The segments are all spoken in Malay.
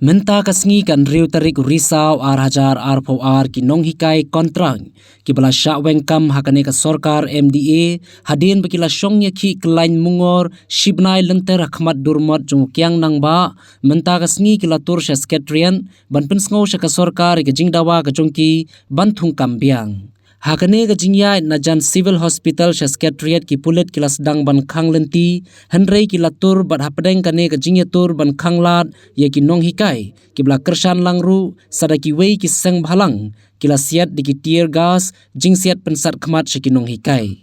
Menta kasngi kan riu tarik risau ar hajar ar pau ar ki nong hikai kontrang ki bala sya wengkam hakane ka sorkar MDA hadin bakila syongnya ki kelain mungor shibnai lenter akhmat durmot jung kyang nang ba menta kasngi ki latur sya sekretrian ban pensngau sya ka sorkar ke jingdawa ka jongki ban thung kambiang hakane ga jingya najan civil hospital sya secretariat ki pulet kila sedang ban khang lenti henrei ki latur bat hapadeng kane ga jingya tur ban khanglat ye ki nong hikai ki bla kersan langru sadaki wei ki seng bhalang kila siat diki tear gas jing siat pensat khmat sya ki nong hikai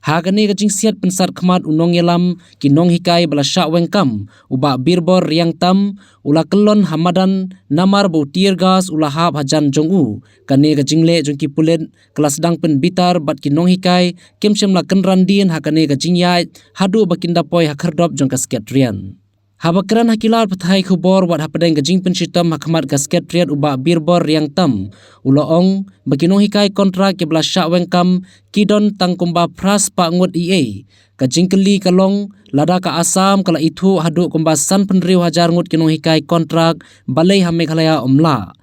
hakane ga jing siat pensat khmat unong yelam ki nong hikai bala sya wengkam uba birbor riang tam ula kelon hamadan namar bo tear gas ula hab hajan jongu kane ga jingle jongki pulet kelas dang pen bitar bat ki nong hikai kemsem la kenran din hakane ga jingyai hadu bakinda poi hakhardop jong ka sekretrian habakran hakilar pathai khubor wat hapadeng ga jing pen sitam hakmat ga sekretriat uba birbor riang tam ulaong bakinong hikai kontrak ke bla sya wengkam kidon tangkumba pras pa ngut EA ka jingkeli kalong lada ka asam kala itu hadu kumba san penriu hajar ngut kinong hikai kontrak balai ha Meghalaya omla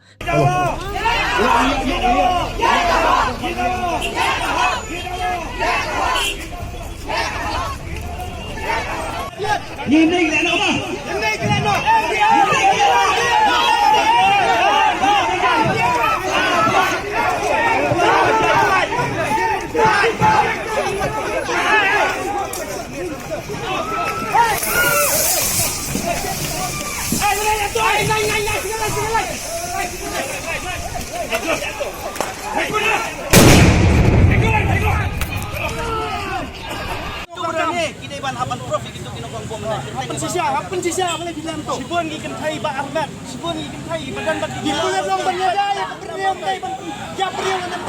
Apa sisa boleh bilang tu. Sibun gi kentai ba armat, sibun gi kentai badan bagi. Itu yang long banyada ya kepriam tai ban. Ya priam nan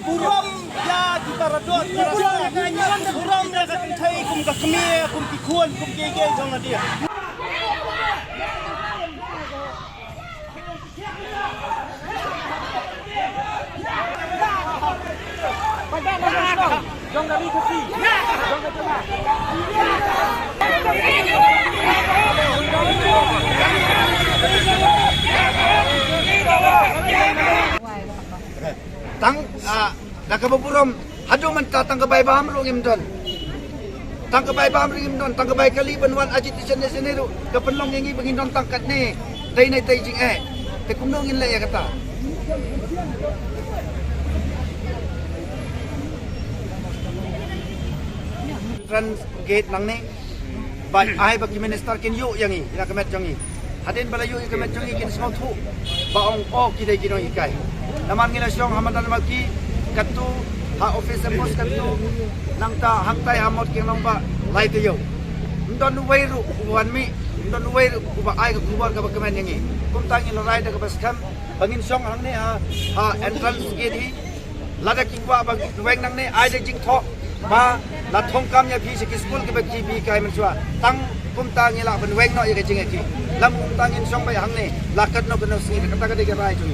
buram ya kita radot. Buram ya kentai kum ka kemie, kum pikun, kum gege jong dia. Jong dari kesi. Jong ke tengah. Tang dah keburam hadu mentah tang kebai baham lu ngimdon tang kebai baham ngimdon tang kebai kali benwan ajit di sini tu kepenlong yangi bengindon tangkat ni tai nai tai jing te kumno ngin le ya kata trans gate nang ni bai ai bagi minister kin yu yangi ila kemet jongi hadin bala yu kemet jongi kin semau thu baong ok kidai kinoi ikai naman ngila syong hamadan maki katu ha officer pos katu nangta hangtai hamot king nongba lai te yo ndon weiru wan mi ndon weiru ba ai ka kubar ka kemen yangi kum tangi lorai da ka baskam bangin syong hang ne ha entrance gate hi lada kingwa bang weng nang ne ai de jing tho ba la thong kam ya phi se school ke baki bi kai man chwa tang kum tangi la ban weng no ye ka jing ki lam kum tangin syong ba hang ne la kat no ka no si ka ta ka de ka rai chu